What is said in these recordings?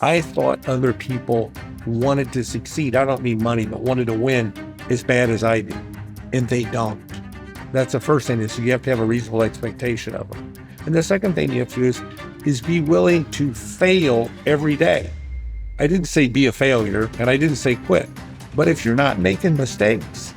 I thought other people wanted to succeed. I don't mean money, but wanted to win as bad as I do. And they don't. That's the first thing, is you have to have a reasonable expectation of them. And the second thing you have to do is be willing to fail every day. I didn't say be a failure, and I didn't say quit. But if you're not making mistakes,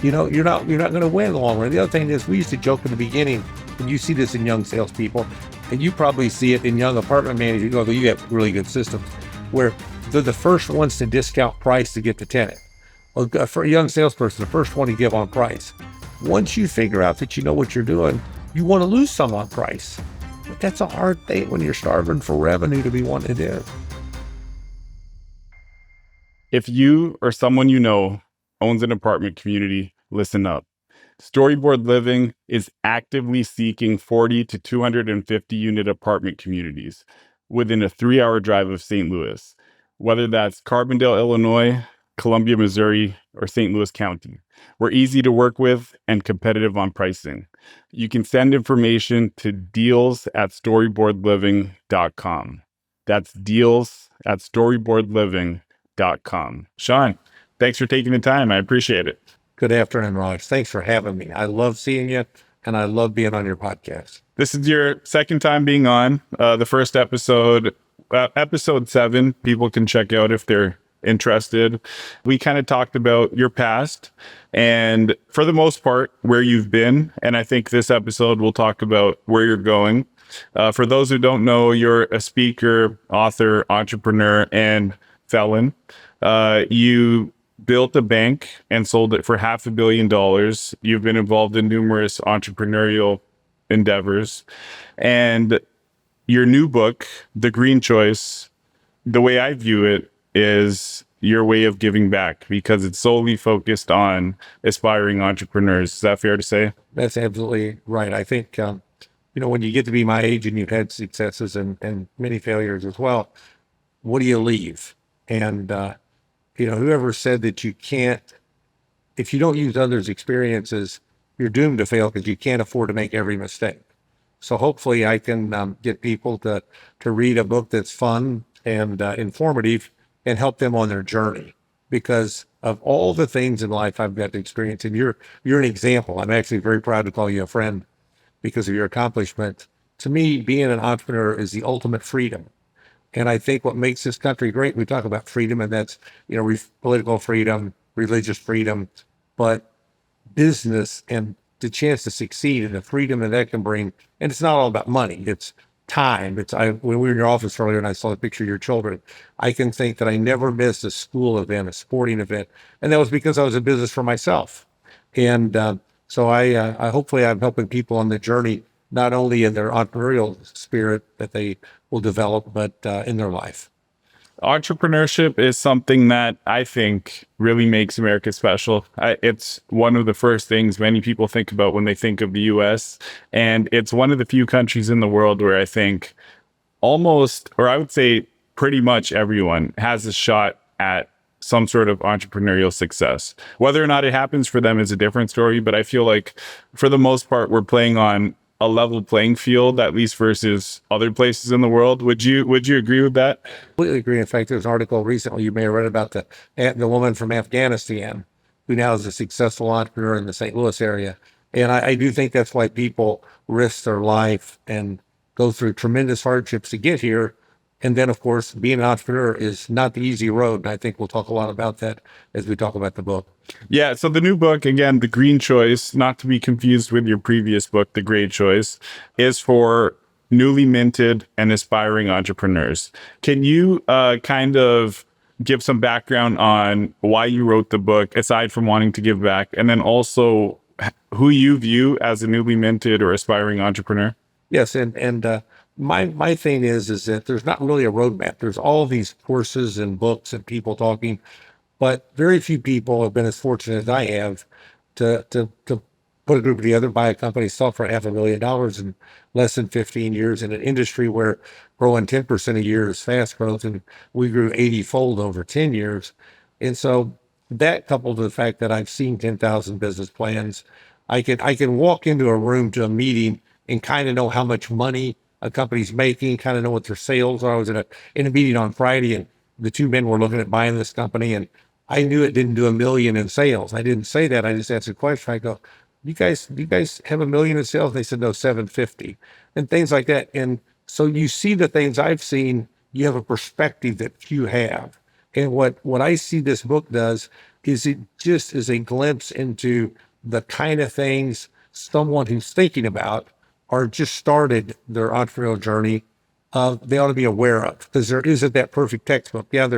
you're not going to win long run. The other thing is, we used to joke in the beginning, and you see this in young salespeople, and you probably see it in young apartment managers, although you have really good systems, where they're the first ones to discount price to get the tenant. Well, for a young salesperson, the first one to give on price. Once you figure out that you know what you're doing, you want to lose some on price. But that's a hard thing when you're starving for revenue to be wanting to do. If you or someone you know owns an apartment community, listen up. Storyboard Living is actively seeking 40 to 250 unit apartment communities within a 3-hour drive of St. Louis, whether that's Carbondale, Illinois, Columbia, Missouri, or St. Louis County. We're easy to work with and competitive on pricing. You can send information to deals@storyboardliving.com. That's deals@storyboardliving.com. Shaun, thanks for taking the time. I appreciate it. Good afternoon, Raj. Thanks for having me. I love seeing you, and I love being on your podcast. This is your second time being on. The first episode, episode 7, people can check out if they're interested. We kind of talked about your past and, for the most part, where you've been. And I think this episode will talk about where you're going. For those who don't know, you're a speaker, author, entrepreneur, and felon. You built a bank and sold it for $500 million. You've been involved in numerous entrepreneurial endeavors. And your new book, The Green Choice, the way I view it is your way of giving back, because it's solely focused on aspiring entrepreneurs. Is that fair to say? That's absolutely right. I think, when you get to be my age and you've had successes and many failures as well, what do you leave? And, whoever said that you can't, if you don't use others' experiences, you're doomed to fail because you can't afford to make every mistake. So hopefully I can get people to read a book that's fun and informative and help them on their journey. Because of all the things in life I've got to experience, and you're an example. I'm actually very proud to call you a friend because of your accomplishment. To me, being an entrepreneur is the ultimate freedom. And I think what makes this country great, we talk about freedom, and that's, political freedom, religious freedom, but business and the chance to succeed and the freedom that can bring. And it's not all about money. It's time. When we were in your office earlier and I saw the picture of your children, I can think that I never missed a school event, a sporting event. And that was because I was in business for myself. And so I hopefully I'm helping people on the journey, not only in their entrepreneurial spirit that they will develop, but in their life. Entrepreneurship is something that I think really makes America special. It's one of the first things many people think about when they think of the US. And it's one of the few countries in the world where I think almost, or I would say pretty much everyone has a shot at some sort of entrepreneurial success. Whether or not it happens for them is a different story, but I feel like for the most part, we're playing on a level playing field, at least versus other places in the world. Would you agree with that? Completely agree. In fact, there's an article recently you may have read about the woman from Afghanistan who now is a successful entrepreneur in the St. Louis area. And I do think that's why people risk their life and go through tremendous hardships to get here. And then, of course, being an entrepreneur is not the easy road. And I think we'll talk a lot about that as we talk about the book. Yeah. So the new book, again, The Green Choice, not to be confused with your previous book, The Great Choice, is for newly minted and aspiring entrepreneurs. Can you kind of give some background on why you wrote the book, aside from wanting to give back, and then also who you view as a newly minted or aspiring entrepreneur? Yes. And my thing is that there's not really a roadmap. There's all these courses and books and people talking, but very few people have been as fortunate as I have to put a group together, buy a company, sell for $500,000 in less than 15 years in an industry where growing 10% a year is fast growth, and we grew 80-fold over 10 years. And so that, coupled with the fact that I've seen 10,000 business plans, I can walk into a room to a meeting and kind of know how much money a company's making, kind of know what their sales are. I was in a meeting on Friday, and the two men were looking at buying this company, and I knew it didn't do $1 million in sales. I didn't say that. I just asked a question. I go, you guys have $1 million in sales? They said, no, 750, and things like that. And so you see the things I've seen, you have a perspective that few have. And what I see this book does is it just is a glimpse into the kind of things someone who's thinking about or just started their entrepreneurial journey, they ought to be aware of, because there isn't that perfect textbook. Yeah,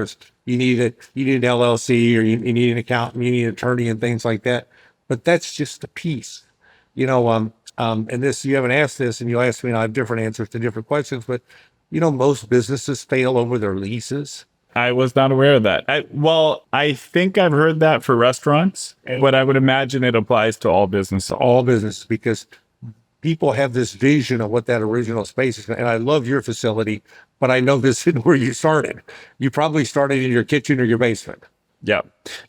you need an LLC, or you need an accountant, you need an attorney and things like that. But that's just a piece, and this, you haven't asked this, and you'll ask me, and I have different answers to different questions, but most businesses fail over their leases. I was not aware of that. I think I've heard that for restaurants, but I would imagine it applies to all businesses. All businesses, because people have this vision of what that original space is. And I love your facility, but I know this isn't where you started. You probably started in your kitchen or your basement. Yeah.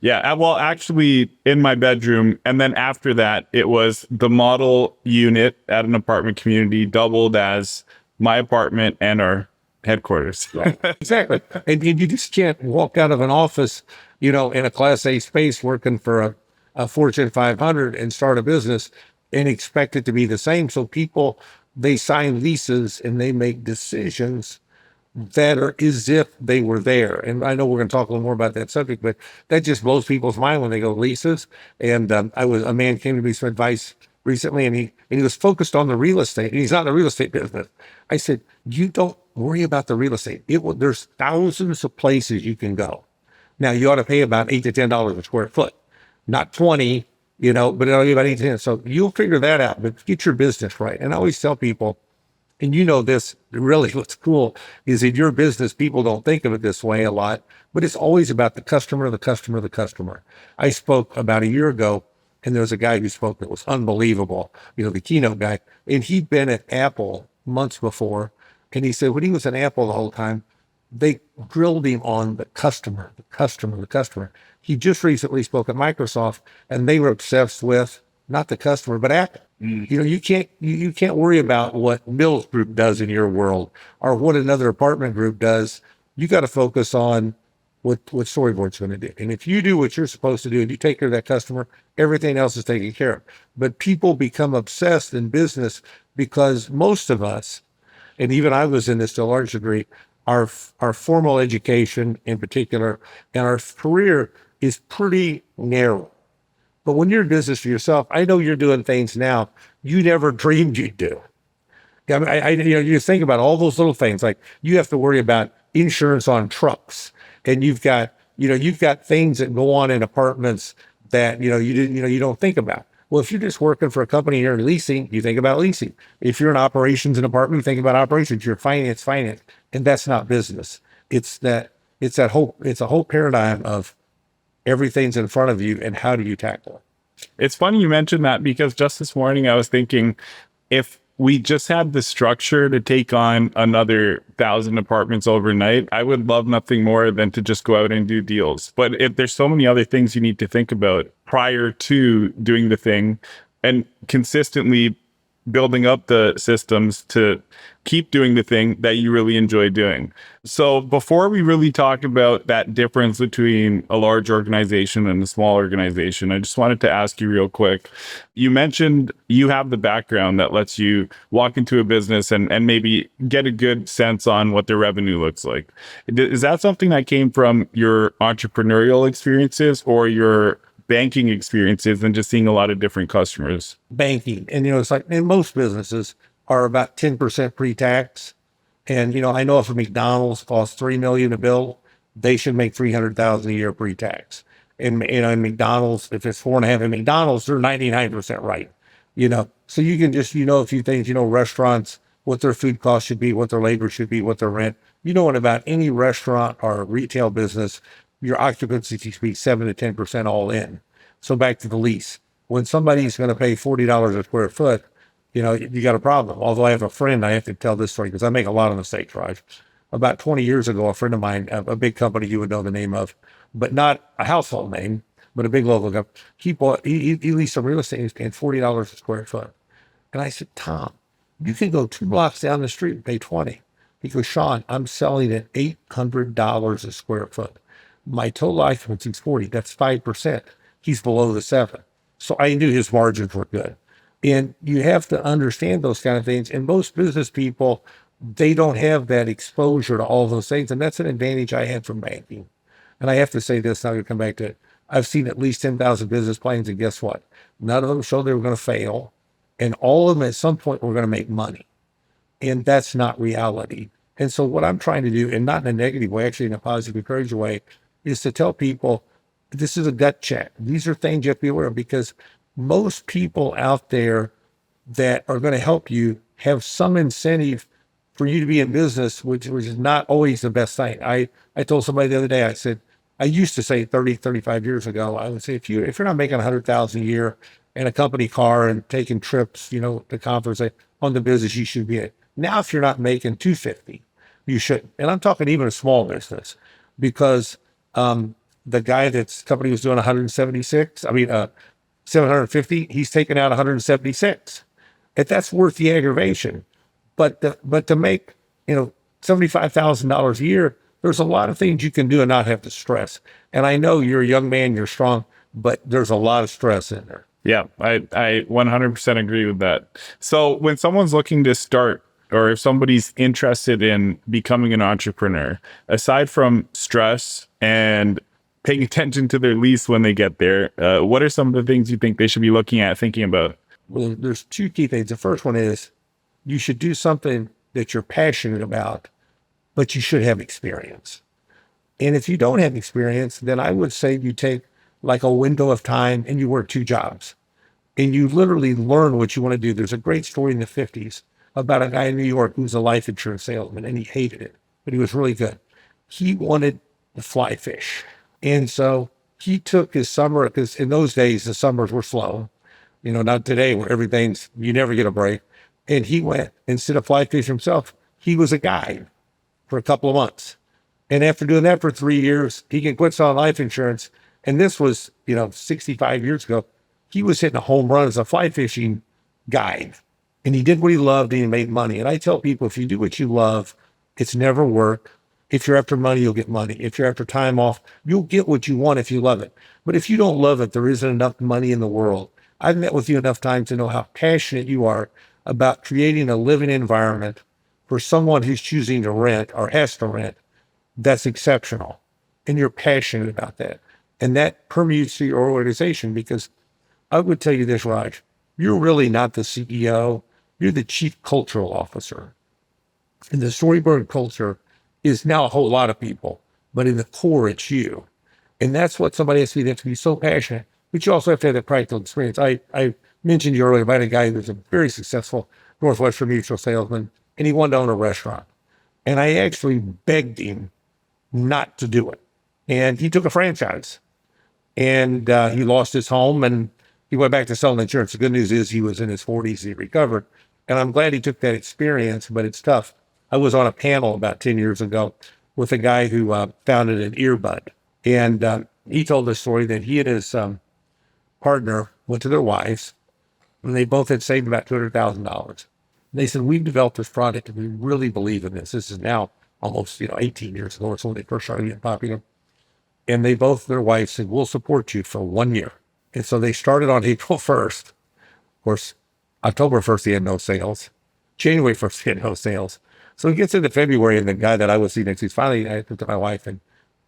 Yeah. Well, actually, in my bedroom. And then after that, it was the model unit at an apartment community doubled as my apartment and our headquarters. Right. Exactly. And you just can't walk out of an office, in a Class A space working for a Fortune 500 and start a business and expect it to be the same. So people, they sign leases and they make decisions that are as if they were there. And I know we're going to talk a little more about that subject, but that just blows people's mind when they go leases. And a man came to me for advice recently, and he was focused on the real estate, and he's not in the real estate business. I said, you don't worry about the real estate. There's thousands of places you can go. Now you ought to pay about $8 to $10 a square foot, not 20, but it'll be about 8 to 10. So you'll figure that out, but get your business right. And I always tell people, and this, really what's cool is in your business, people don't think of it this way a lot, but it's always about the customer, the customer, the customer. I spoke about a year ago, and there was a guy who spoke that was unbelievable, the keynote guy, and he'd been at Apple months before. And he said when he was at Apple the whole time, they grilled him on the customer, the customer, the customer. He just recently spoke at Microsoft, and they were obsessed with not the customer, but Apple. You can't worry about what Mills Group does in your world or what another apartment group does. You got to focus on what Storyboard's going to do. And if you do what you're supposed to do and you take care of that customer, everything else is taken care of. But people become obsessed in business because most of us, and even I was in this to a large degree, our formal education in particular and our career is pretty narrow. But when you're in business for yourself, I know you're doing things now you never dreamed you'd do. I mean, you think about all those little things, like you have to worry about insurance on trucks, and you've got things that go on in apartments that, you don't think about. Well, if you're just working for a company and you're leasing, you think about leasing. If you're in operations in an apartment, you think about operations. You're finance, and that's not business. It's a whole paradigm of everything's in front of you and how do you tackle it? It's funny you mentioned that, because just this morning I was thinking, if we just had the structure to take on another 1,000 apartments overnight, I would love nothing more than to just go out and do deals. But there's so many other things you need to think about prior to doing the thing, and consistently building up the systems to keep doing the thing that you really enjoy doing. So before we really talk about that difference between a large organization and a small organization, I just wanted to ask you real quick. You mentioned you have the background that lets you walk into a business and maybe get a good sense on what their revenue looks like. Is that something that came from your entrepreneurial experiences or your banking experiences and just seeing a lot of different customers? Banking. And, it's like, and most businesses are about 10% pre-tax. And, I know if a McDonald's costs $3 million to build, they should make $300,000 a year pre-tax. And, in McDonald's, if it's 4.5 at McDonald's, they're 99% right. So you can just, a few things, restaurants, what their food costs should be, what their labor should be, what their rent. And about any restaurant or retail business, your occupancy should be 7 to 10% all in. So back to the lease. When somebody's going to pay $40 a square foot, you got a problem. Although I have a friend, I have to tell this story because I make a lot of mistakes, Raj. About 20 years ago, a friend of mine, a big company you would know the name of, but not a household name, but a big local company, he leased some real estate and he's paying $40 a square foot. And I said, Tom, You can go 2 blocks down the street and pay 20. He goes, Shaun, I'm selling at $800 a square foot. My total occupancy is 40. That's 5%. He's below the 7. So I knew his margins were good. And you have to understand those kind of things. And most business people, they don't have that exposure to all those things. And that's an advantage I had from banking. And I have to say this, now I'm going to come back to it. I've seen at least 10,000 business plans, and guess what? None of them showed they were going to fail. And all of them at some point were going to make money. And that's not reality. And so what I'm trying to do, and not in a negative way, actually in a positive, encouraging way, is to tell people this is a gut check. These are things you have to be aware of, because most people out there that are going to help you have some incentive for you to be in business, which is not always the best thing. I told somebody the other day, I said, I used to say 35 years ago, I would say, if you're not making 100,000 a year and a company car and taking trips, to conference on the business, you should be it. Now, if you're not making 250, you shouldn't. And I'm talking even a small business, because the guy that's company was doing 750, he's taking out 176. If that's worth the aggravation. But to make, $75,000 a year, there's a lot of things you can do and not have to stress. And I know you're a young man, you're strong, but there's a lot of stress in there. Yeah, I 100% agree with that. So when someone's looking to start, or if somebody's interested in becoming an entrepreneur, aside from stress and paying attention to their lease when they get there, what are some of the things you think they should be looking at, thinking about? Well, there's two key things. The first one is you should do something that you're passionate about, but you should have experience. And if you don't have experience, then I would say you take like a window of time and you work 2 jobs and you literally learn what you want to do. There's a great story in the 50s about a guy in New York who was a life insurance salesman, and he hated it, but he was really good. He wanted to fly fish. And so he took his summer, because in those days, the summers were slow, not today where you never get a break. And he went, instead of fly fish himself, he was a guide for a couple of months. And after doing that for 3 years, he can quit selling life insurance. And this was, 65 years ago. He was hitting a home run as a fly fishing guide. And he did what he loved and he made money. And I tell people, if you do what you love, it's never work. If you're after money, you'll get money. If you're after time off, you'll get what you want if you love it. But if you don't love it, there isn't enough money in the world. I've met with you enough times to know how passionate you are about creating a living environment for someone who's choosing to rent or has to rent. That's exceptional. And you're passionate about that. And that permeates through your organization, because I would tell you this, Raj, you're really not the CEO. You're the chief cultural officer. And the Storyboard culture is now a whole lot of people, but in the core, it's you. And that's what somebody has to be. They have to be so passionate, but you also have to have that practical experience. I mentioned you earlier about a guy who's a very successful Northwestern mutual salesman, and he wanted to own a restaurant. And I actually begged him not to do it. And he took a franchise, and he lost his home, and he went back to selling insurance. The good news is he was in his 40s, he recovered. And I'm glad he took that experience, but it's tough. I was on a panel about 10 years ago with a guy who founded an earbud. And he told the story that he and his partner went to their wives, and they both had saved about $200,000. They said, we've developed this product and we really believe in this. This is now almost, 18 years ago. It's when they first started getting popular. And their wives said, we'll support you for 1 year. And so they started on April 1st. Of course, October 1st, he had no sales. January 1st, he had no sales. So he gets into February, and the guy that I was seeing next week, finally, I looked at my wife, and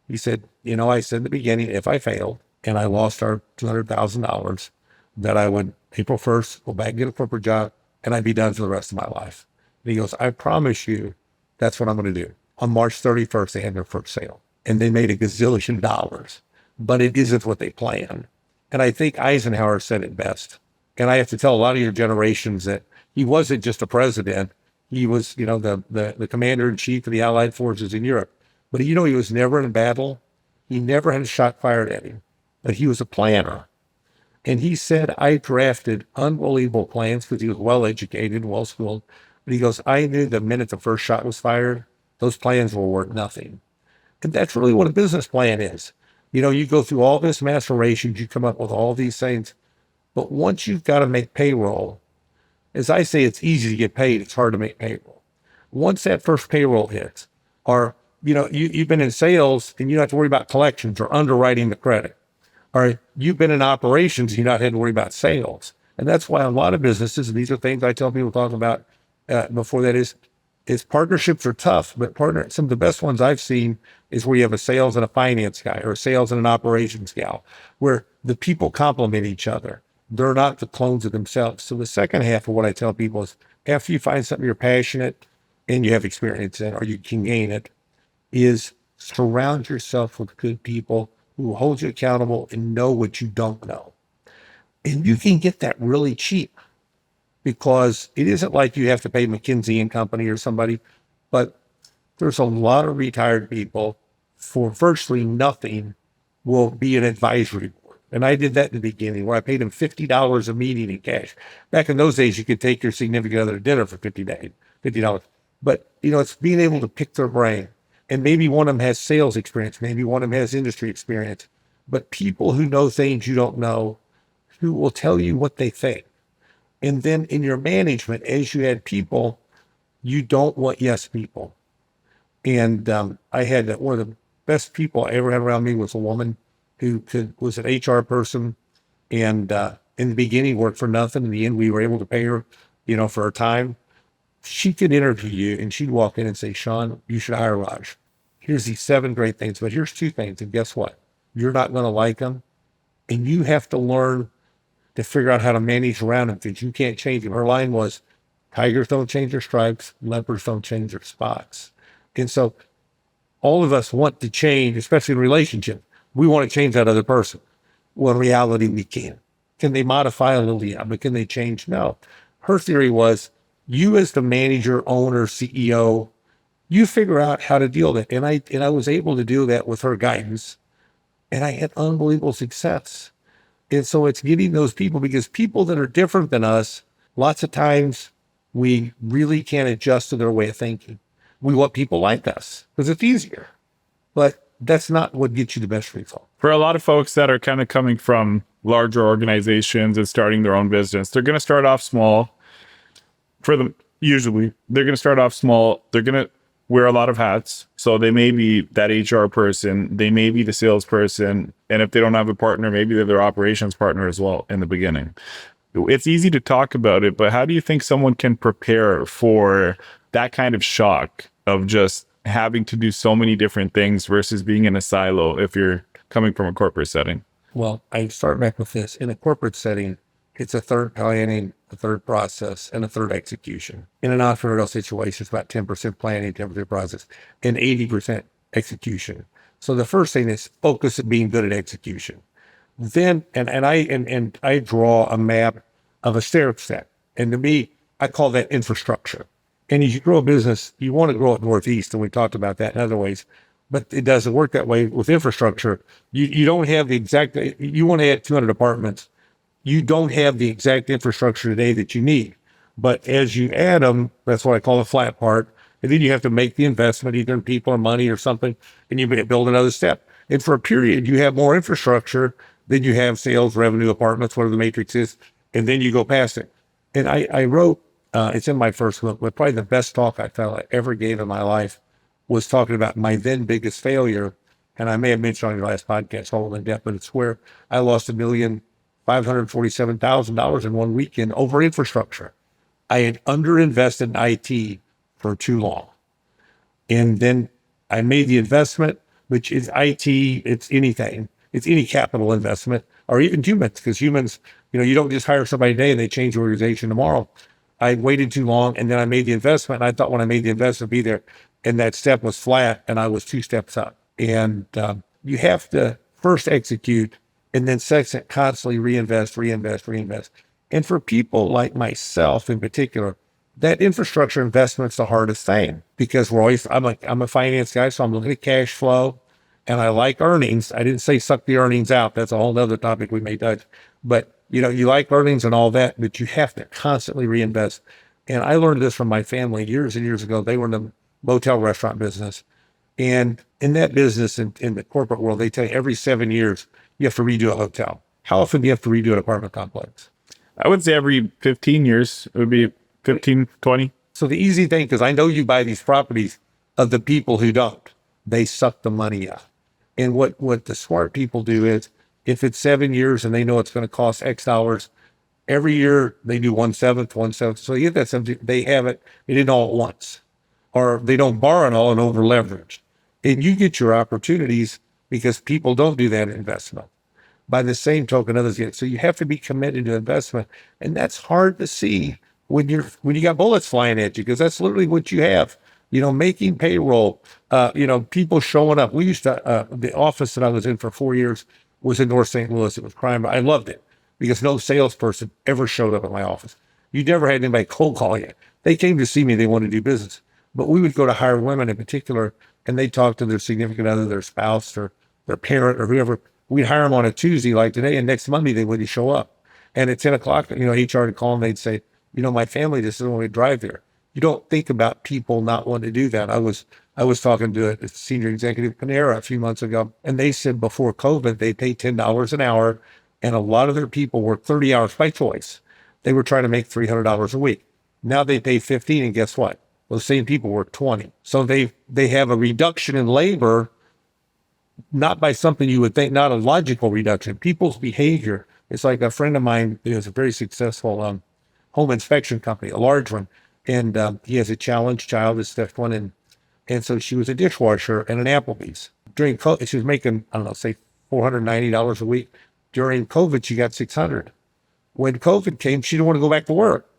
he said, I said in the beginning, if I failed and I lost our $200,000, that I would, April 1st, go back and get a corporate job, and I'd be done for the rest of my life. And he goes, I promise you, that's what I'm going to do. On March 31st, they had their first sale, and they made $1 gazillion, but it isn't what they planned. And I think Eisenhower said it best. And I have to tell a lot of your generations that he wasn't just a president. He was, the commander in chief of the Allied forces in Europe. But he was never in a battle. He never had a shot fired at him. But he was a planner. And he said, I drafted unbelievable plans because he was well educated, well schooled. But he goes, I knew the minute the first shot was fired, those plans were worth nothing. And that's really what a business plan is. You go through all this macerations, you come up with all these things. But once you've got to make payroll, as I say, it's easy to get paid. It's hard to make payroll. Once that first payroll hits, or, you've been in sales and you don't have to worry about collections or underwriting the credit. Or you've been in operations, you're not having to worry about sales. And that's why a lot of businesses, and these are things I tell people talking about before that is partnerships are tough, but some of the best ones I've seen is where you have a sales and a finance guy or a sales and an operations gal, where the people complement each other. They're not the clones of themselves. So the second half of what I tell people is after you find something you're passionate and you have experience in, or you can gain it, is surround yourself with good people who will hold you accountable and know what you don't know. And you can get that really cheap because it isn't like you have to pay McKinsey and Company or somebody, but there's a lot of retired people for virtually nothing will be an advisory board. And I did that in the beginning where I paid them $50 a meeting in cash. Back in those days, you could take your significant other to dinner for $50. But, it's being able to pick their brain. And maybe one of them has sales experience. Maybe one of them has industry experience. But people who know things you don't know, who will tell you what they think. And then in your management, as you add people, you don't want yes people. And I had one of the best people I ever had around me was a woman who was an HR person. And in the beginning, worked for nothing. In the end, we were able to pay her, for her time. She could interview you and she'd walk in and say, Shaun, you should hire Raj. Here's these 7 great things, but here's 2 things. And guess what? You're not going to like them. And you have to learn to figure out how to manage around them because you can't change them. Her line was, tigers don't change their stripes, leopards don't change their spots. And so all of us want to change, especially in relationships. We want to change that other person. Well, in reality, we can't. Can they modify a little? Yeah, but can they change? No. Her theory was, you as the manager, owner, CEO, you figure out how to deal with it. And I was able to do that with her guidance. And I had unbelievable success. And so it's getting those people, because people that are different than us, lots of times we really can't adjust to their way of thinking. We want people like us because it's easier. But that's not what gets you the best result. For a lot of folks that are kind of coming from larger organizations and starting their own business, they're going to start off small. For them, usually, they're going to start off small. They're going to wear a lot of hats. So they may be that HR person, they may be the salesperson. And if they don't have a partner, maybe they're their operations partner as well in the beginning. It's easy to talk about it, but how do you think someone can prepare for that kind of shock of just having to do so many different things versus being in a silo if you're coming from a corporate setting? Well, I start back with this. In a corporate setting, it's a third planning, a third process, and a third execution. In an entrepreneurial situation, it's about 10% planning, 10% process, and 80% execution. So the first thing is focus on being good at execution. Then, and I draw a map of a stair step. And to me, I call that infrastructure. And as you grow a business, you want to grow it northeast, and we talked about that in other ways. But it doesn't work that way with infrastructure. You don't have the exact, you want to add 200 apartments. You don't have the exact infrastructure today that you need. But as you add them, that's what I call the flat part. And then you have to make the investment, either in people or money or something, and you build another step. And for a period, you have more infrastructure, then you have sales, revenue, apartments, whatever the matrix is, and then you go past it. And I wrote, it's in my first book, but probably the best talk I felt I ever gave in my life was talking about my then biggest failure. And I may have mentioned on your last podcast, Hold in Depth, but it's where I lost $1,547,000 in one weekend over infrastructure. I had underinvested in IT for too long. And then I made the investment, which is IT, it's anything. It's any capital investment, or even humans, because humans, you don't just hire somebody today and they change your organization tomorrow. I waited too long, and then I made the investment. And I thought when I made the investment, be there, and that step was flat, and I was 2 steps up. And you have to first execute, and then second, constantly reinvest. And for people like myself in particular, that infrastructure investment's the hardest thing, because I'm a finance guy, so I'm looking at cash flow, and I like earnings. I didn't say suck the earnings out. That's a whole other topic we may touch. But you like earnings and all that, but you have to constantly reinvest. And I learned this from my family years and years ago. They were in the motel restaurant business. And in that business, in the corporate world, they tell you every 7 years, you have to redo a hotel. How often do you have to redo an apartment complex? I would say every 15 years, it would be 15, 20. So the easy thing, because I know you buy these properties of the people who don't, they suck the money out. And what the smart people do is if it's 7 years and they know it's going to cost X dollars, every year they do 1/7, 1/7. So you get that subject, they have it, they did it all at once. Or they don't borrow it all and over leverage. And you get your opportunities because people don't do that investment. By the same token, others get. So you have to be committed to investment, and that's hard to see when you got bullets flying at you, because that's literally what you have. Making payroll. People showing up. We used to the office that I was in for 4 years was in North St. Louis. It was crime. I loved it because no salesperson ever showed up at my office. You never had anybody cold call you. They came to see me. They wanted to do business, but we would go to hire women in particular, and they talk to their significant other, their spouse, or their parent, or whoever. We'd hire them on a Tuesday like today, and next Monday they wouldn't show up. And at 10 o'clock, HR would call them, they'd say, my family just doesn't want to drive there. You don't think about people not wanting to do that. I was talking to a senior executive at Panera a few months ago, and they said before COVID, they pay $10 an hour, and a lot of their people work 30 hours by choice. They were trying to make $300 a week. Now they pay 15, and guess what? Those same people work 20. So they have a reduction in labor, not by something you would think, not a logical reduction. People's behavior. It's like a friend of mine who has a very successful home inspection company, a large one, and he has a challenged child, his fifth one, and so she was a dishwasher at an Applebee's. During COVID, she was making, I don't know, say $490 a week. During COVID, she got 600. When COVID came, she didn't want to go back to work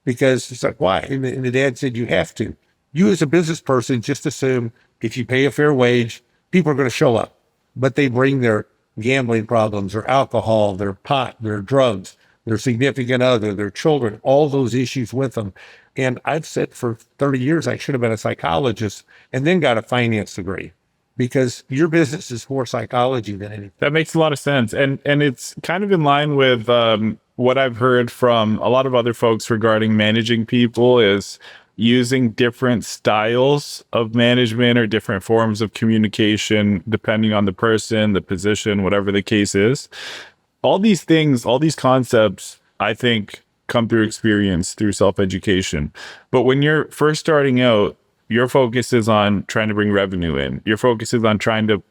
because it's like, why? And the dad said, you have to. You as a business person, just assume if you pay a fair wage, people are going to show up, but they bring their gambling problems, their alcohol, their pot, their drugs, their significant other, their children, all those issues with them. And I've said for 30 years, I should have been a psychologist and then got a finance degree, because your business is more psychology than anything. That makes a lot of sense. And it's kind of in line with what I've heard from a lot of other folks regarding managing people is using different styles of management or different forms of communication, depending on the person, the position, whatever the case is. All these things, all these concepts, I think come through experience, through self-education. But when you're first starting out, your focus is on trying to bring revenue in. Your focus is on trying to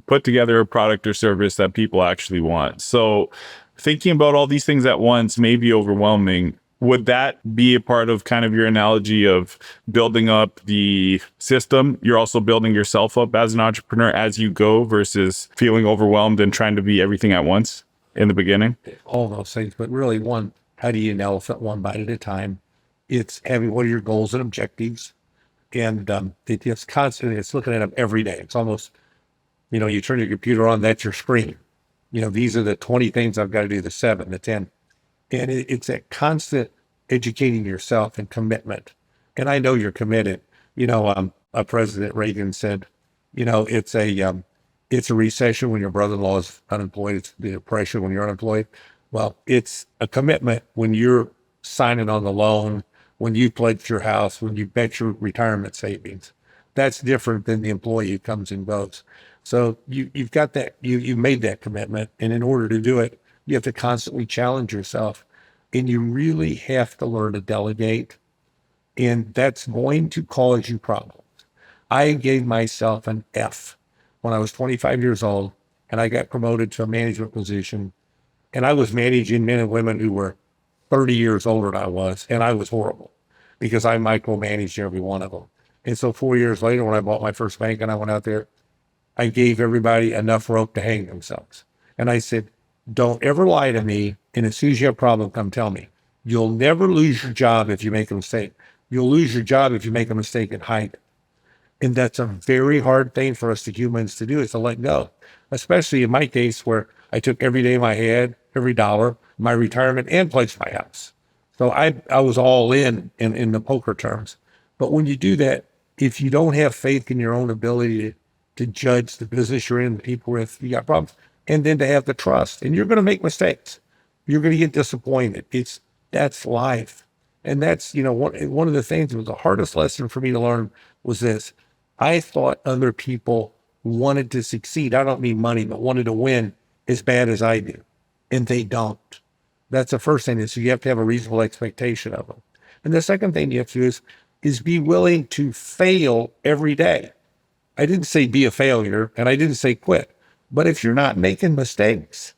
put together a product or service that people actually want. So thinking about all these things at once may be overwhelming. Would that be a part of kind of your analogy of building up the system? You're also building yourself up as an entrepreneur as you go versus feeling overwhelmed and trying to be everything at once in the beginning? All those things, but really how do you eat an elephant one bite at a time? It's having, what are your goals and objectives? And it's constantly, it's looking at them every day. It's almost, you turn your computer on, that's your screen. These are the 20 things I've got to do, the 7, the 10. And it's that constant educating yourself and commitment. And I know you're committed. President Reagan said, it's a recession when your brother-in-law is unemployed. It's the depression when you're unemployed. Well, it's a commitment when you're signing on the loan, when you pledge your house, when you bet your retirement savings. That's different than the employee who comes and goes. So you've got that, you made that commitment. And in order to do it, you have to constantly challenge yourself, and you really have to learn to delegate. And that's going to cause you problems. I gave myself an F when I was 25 years old, and I got promoted to a management position. And I was managing men and women who were 30 years older than I was, and I was horrible because I micromanaged every one of them. And so 4 years later, when I bought my first bank and I went out there, I gave everybody enough rope to hang themselves. And I said, don't ever lie to me. And as soon as you have a problem, come tell me. You'll never lose your job if you make a mistake. You'll lose your job if you make a mistake and hide it. And that's a very hard thing for us, the humans, to do, is to let go. Especially in my case, where I took every day I had, every dollar, my retirement, and pledged my house. So I was all in the poker terms. But when you do that, if you don't have faith in your own ability to judge the business you're in, the people with, you got problems. And then to have the trust. And you're going to make mistakes. You're going to get disappointed. That's life. And that's, one of the things that was the hardest lesson for me to learn was this. I thought other people wanted to succeed. I don't mean money, but wanted to win as bad as I do. And they don't. That's the first thing, is you have to have a reasonable expectation of them. And the second thing you have to do is be willing to fail every day. I didn't say be a failure, and I didn't say quit. But if you're not making mistakes,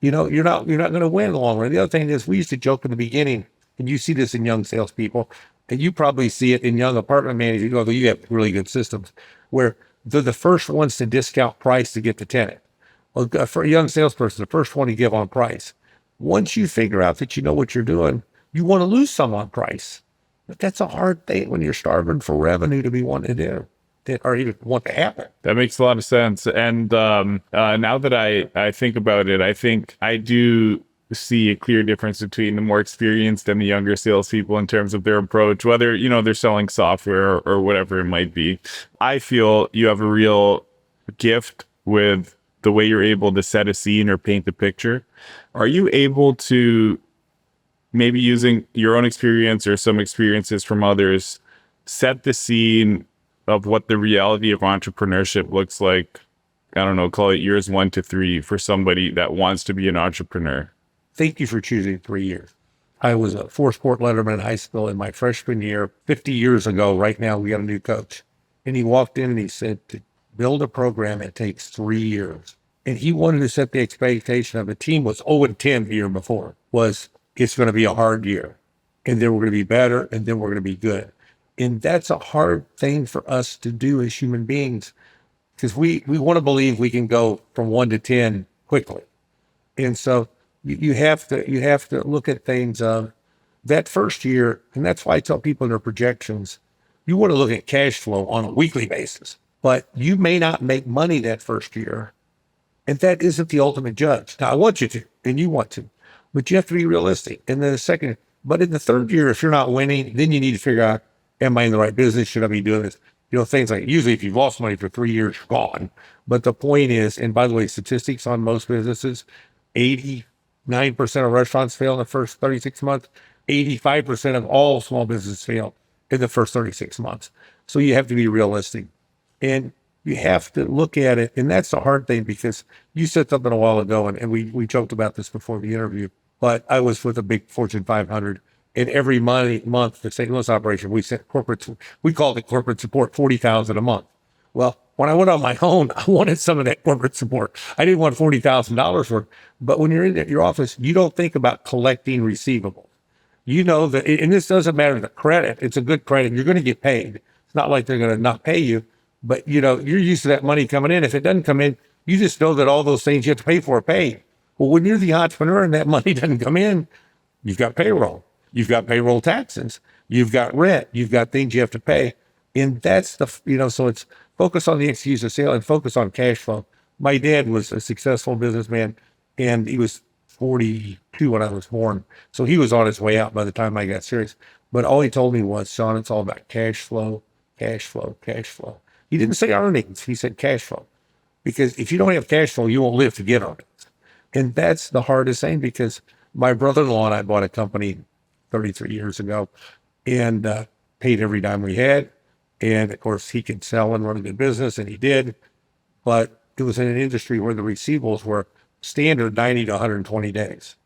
you're not going to win in the long run. The other thing is, we used to joke in the beginning, and you see this in young salespeople, and you probably see it in young apartment managers, although you have really good systems, where they're the first ones to discount price to get the tenant. Well, for a young salesperson, the first one to give on price. Once you figure out that you know what you're doing, you want to lose some on price. But that's a hard thing when you're starving for revenue to be wanting to do that, or even want to happen. That makes a lot of sense. And now that I think about it, I think I do see a clear difference between the more experienced and the younger salespeople in terms of their approach, whether, they're selling software or whatever it might be. I feel you have a real gift with the way you're able to set a scene or paint the picture. Are you able to, maybe using your own experience or some experiences from others, set the scene of what the reality of entrepreneurship looks like? I don't know, call it years 1 to 3 for somebody that wants to be an entrepreneur. Thank you for choosing 3 years. I was a four-sport letterman in high school in my freshman year, 50 years ago. Right now, we got a new coach. And he walked in and he said, to build a program, it takes 3 years. And he wanted to set the expectation of the team was 0-10 the year before, was it's going to be a hard year. And then we're going to be better, and then we're going to be good. And that's a hard thing for us to do as human beings, because we want to believe we can go from 1 to 10 quickly. And so you have to look at things that first year. And that's why I tell people in their projections, you want to look at cash flow on a weekly basis, but you may not make money that first year. And that isn't the ultimate judge. Now, I want you to, and you want to, but you have to be realistic. And then but in the third year, if you're not winning, then you need to figure out, am I in the right business? Should I be doing this? Things like, usually if you've lost money for 3 years, you're gone. But the point is, and by the way, statistics on most businesses, 89% of restaurants fail in the first 36 months. 85% of all small businesses fail in the first 36 months. So you have to be realistic. And you have to look at it. And that's the hard thing, because you said something a while ago, and we joked about this before the interview, but I was with a big Fortune 500, and every month, the St. Louis operation, we called it corporate support, $40,000 a month. Well, when I went on my own, I wanted some of that corporate support. I didn't want $40,000 worth, but when you're in your office, you don't think about collecting receivables. You know that, and this doesn't matter the credit. It's a good credit. You're going to get paid. It's not like they're going to not pay you, but you're used to that money coming in. If it doesn't come in, you just know that all those things you have to pay for are paid. Well, when you're the entrepreneur and that money doesn't come in, you've got payroll, you've got payroll taxes, you've got rent, you've got things you have to pay. And that's so it's focus on the execution of sale and focus on cash flow. My dad was a successful businessman, and he was 42 when I was born. So he was on his way out by the time I got serious. But all he told me was, Shaun, it's all about cash flow, cash flow, cash flow. He didn't say earnings. He said cash flow. Because if you don't have cash flow, you won't live to get earnings. And that's the hardest thing, because my brother-in-law and I bought a company 33 years ago, and paid every dime we had. And of course, he could sell and run a good business, and he did. But it was in an industry where the receivables were standard 90 to 120 days.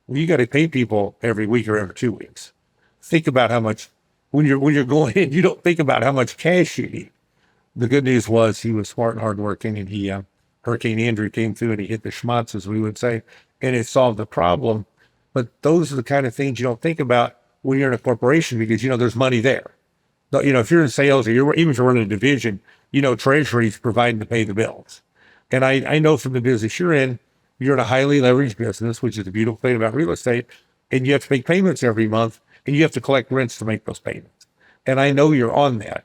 Well, you got to pay people every week or every 2 weeks. Think about how much, when you're going in, you don't think about how much cash you need. The good news was he was smart and hardworking, and Hurricane Andrew came through and he hit the schmutz, as we would say, and it solved the problem. But those are the kind of things you don't think about when you're in a corporation, because, there's money there. If you're in sales, or even if you're running a division, treasury's providing to pay the bills. And I know from the business you're in a highly leveraged business, which is the beautiful thing about real estate, and you have to make payments every month, and you have to collect rents to make those payments. And I know you're on that,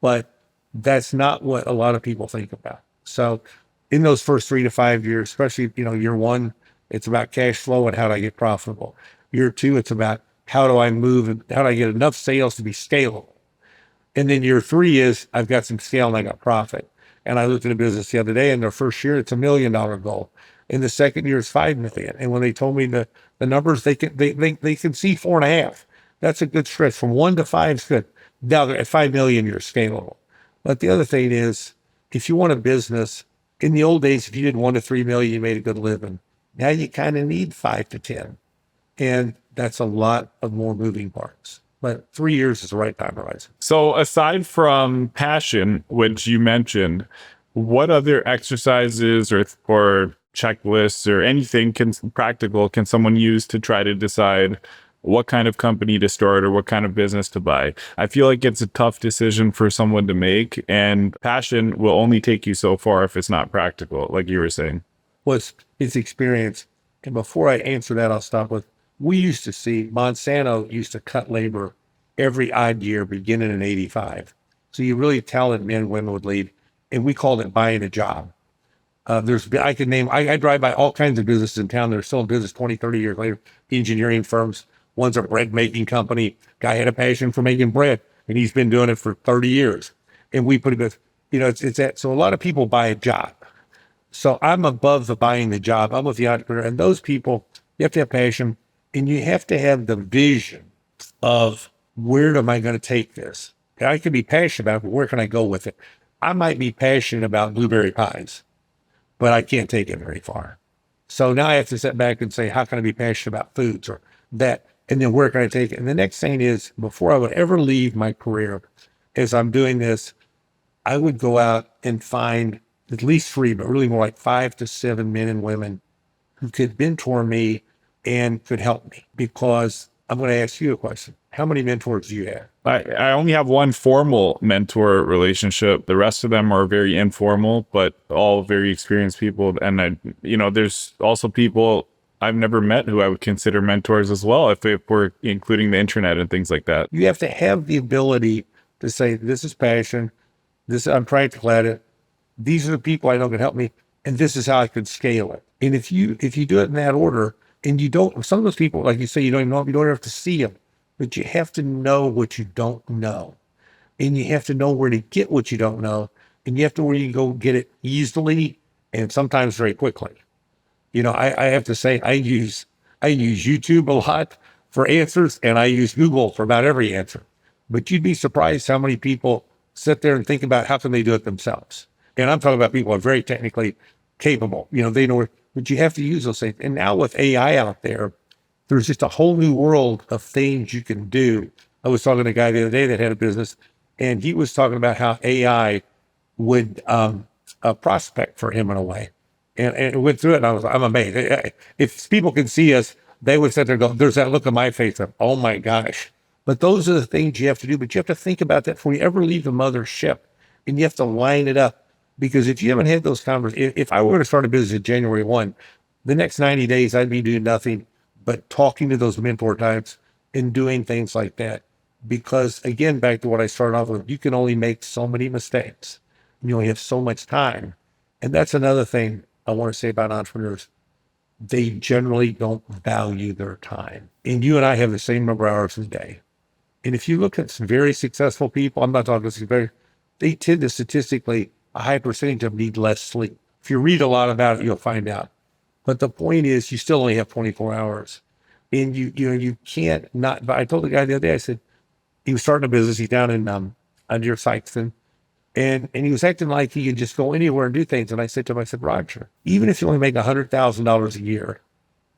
but that's not what a lot of people think about. So in those first 3 to 5 years, especially, year one, it's about cash flow and how do I get profitable. Year two, it's about how do I move and how do I get enough sales to be scalable. And then year three is I've got some scale and I got profit. And I looked at a business the other day, and their first year, it's $1 million goal. In the second year, it's 5 million. And when they told me the numbers, they can see 4.5. That's a good stretch. From 1 to 5 is good. Now at 5 million, you're scalable. But the other thing is, if you want a business, in the old days, if you did 1 to 3 million, you made a good living. Now you kind of need 5 to 10. And that's a lot of more moving parts. But 3 years is the right time horizon. So aside from passion, which you mentioned, what other exercises or checklists or anything practical can someone use to try to decide what kind of company to start or what kind of business to buy? I feel like it's a tough decision for someone to make, and passion will only take you so far if it's not practical, like you were saying. Was his experience. And before I answer that, I'll stop with, we used to see Monsanto used to cut labor every odd year beginning in 85. So you really talented men and women would leave. And we called it buying a job. I drive by all kinds of businesses in town that are still in business 20, 30 years later, engineering firms. One's a bread making company. Guy had a passion for making bread, and he's been doing it for 30 years. And we put it, it's that. So a lot of people buy a job. So I'm above the buying the job. I'm with the entrepreneur. And those people, you have to have passion, and you have to have the vision of where am I going to take this? And I can be passionate about it, but where can I go with it? I might be passionate about blueberry pies, but I can't take it very far. So now I have to sit back and say, how can I be passionate about foods or that? And then where can I take it? And the next thing is, before I would ever leave my career, as I'm doing this, I would go out and find at least three, but really more like 5 to 7 men and women who could mentor me and could help me. Because I'm going to ask you a question. How many mentors do you have? I only have one formal mentor relationship. The rest of them are very informal, but all very experienced people. And there's also people I've never met who I would consider mentors as well, if we're including the internet and things like that. You have to have the ability to say, this is passion. I'm practical at it. These are the people I know can help me, and this is how I could scale it. And if you do it in that order, and you don't, some of those people, like you say, you don't even know them, you don't have to see them, but you have to know what you don't know, and you have to know where to get what you don't know, and you have to know where you can go get it easily and sometimes very quickly. I have to say, I use YouTube a lot for answers, and I use Google for about every answer. But you'd be surprised how many people sit there and think about how can they do it themselves. And I'm talking about people who are very technically capable. They know, but you have to use those things. And now with AI out there, there's just a whole new world of things you can do. I was talking to a guy the other day that had a business, and he was talking about how AI would prospect for him in a way. And went through it, and I'm amazed. If people can see us, they would sit there and go, there's that look on my face of, oh my gosh. But those are the things you have to do. But you have to think about that before you ever leave the mothership. And you have to line it up. Because if you haven't had those conversations, if I were to start a business at January 1, the next 90 days, I'd be doing nothing but talking to those mentor types and doing things like that. Because again, back to what I started off with, you can only make so many mistakes. You only have so much time. And that's another thing I want to say about entrepreneurs. They generally don't value their time. And you and I have the same number of hours a day. And if you look at some very successful people, I'm not talking very, they tend to statistically, a high percentage of them need less sleep. If you read a lot about it, you'll find out. But the point is, you still only have 24 hours. And you can't not, but I told the guy the other day, I said, he was starting a business. He's down in, near Sykeston. And he was acting like he could just go anywhere and do things. And I said to him, Roger, even if you only make $100,000 a year,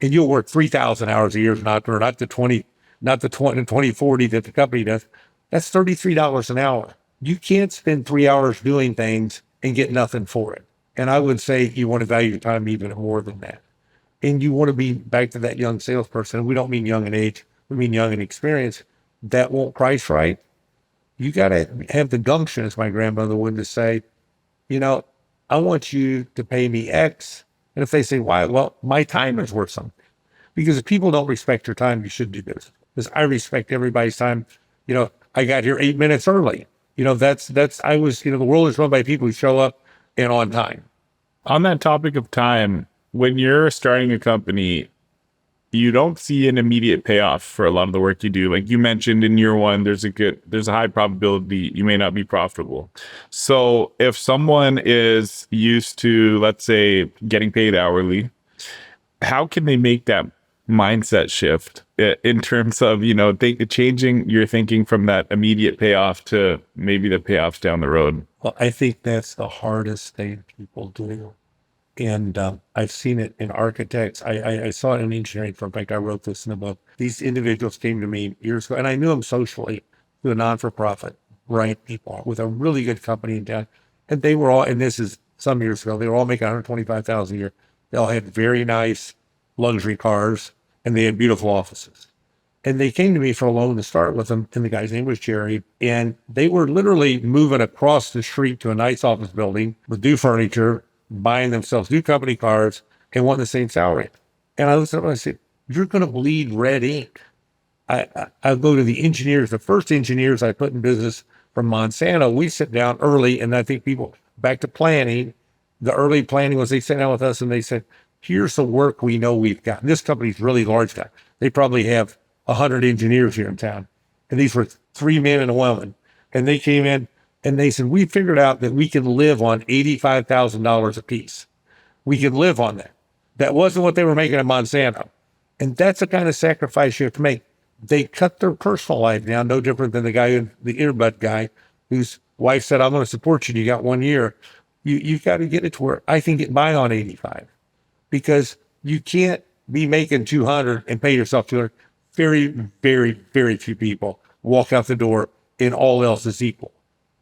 and you'll work 3,000 hours a year, not the 2040 that the company does, that's $33 an hour. You can't spend 3 hours doing things and get nothing for it. And I would say you want to value your time even more than that. And you want to be back to that young salesperson. We don't mean young in age, we mean young in experience. That won't price right. You got to have the gumption, as my grandmother would, to say, I want you to pay me X. And if they say, why? Well, my time is worth something. Because if people don't respect your time, you should do this. Because I respect everybody's time. I got here 8 minutes early. The world is run by people who show up and on time. On that topic of time, when you're starting a company, you don't see an immediate payoff for a lot of the work you do. Like you mentioned in year one, there's a high probability you may not be profitable. So if someone is used to, let's say, getting paid hourly, how can they make that mindset shift in terms of, changing your thinking from that immediate payoff to maybe the payoffs down the road? Well, I think that's the hardest thing people do. And I've seen it in architects. I saw it in engineering. In fact, I wrote this in the book. These individuals came to me years ago, and I knew them socially through a non-for-profit, right? People with a really good company in town. And they were all, and this is some years ago, they were all making 125,000 a year. They all had very nice luxury cars, and they had beautiful offices. And they came to me for a loan to start with them. And the guy's name was Jerry. And they were literally moving across the street to a nice office building with new furniture, buying themselves new company cars, and wanting the same salary. And I looked at them and I said, "You're going to bleed red ink." I go to the engineers, the first engineers I put in business from Monsanto. We sit down early, and I think people back to planning. The early planning was they sat down with us and they said, "Here's the work we know we've got." And this company's really large guy. They probably have 100 engineers here in town. And these were 3 men and a woman. And they came in and they said, "We figured out that we can live on $85,000 a piece. We can live on that." That wasn't what they were making at Monsanto. And that's the kind of sacrifice you have to make. They cut their personal life down, no different than the guy, the earbud guy, whose wife said, "I'm going to support you. You got 1 year." You've got to get it to where I can get by on 85, because you can't be making 200 and pay yourself 200. Very, very, very few people walk out the door and all else is equal.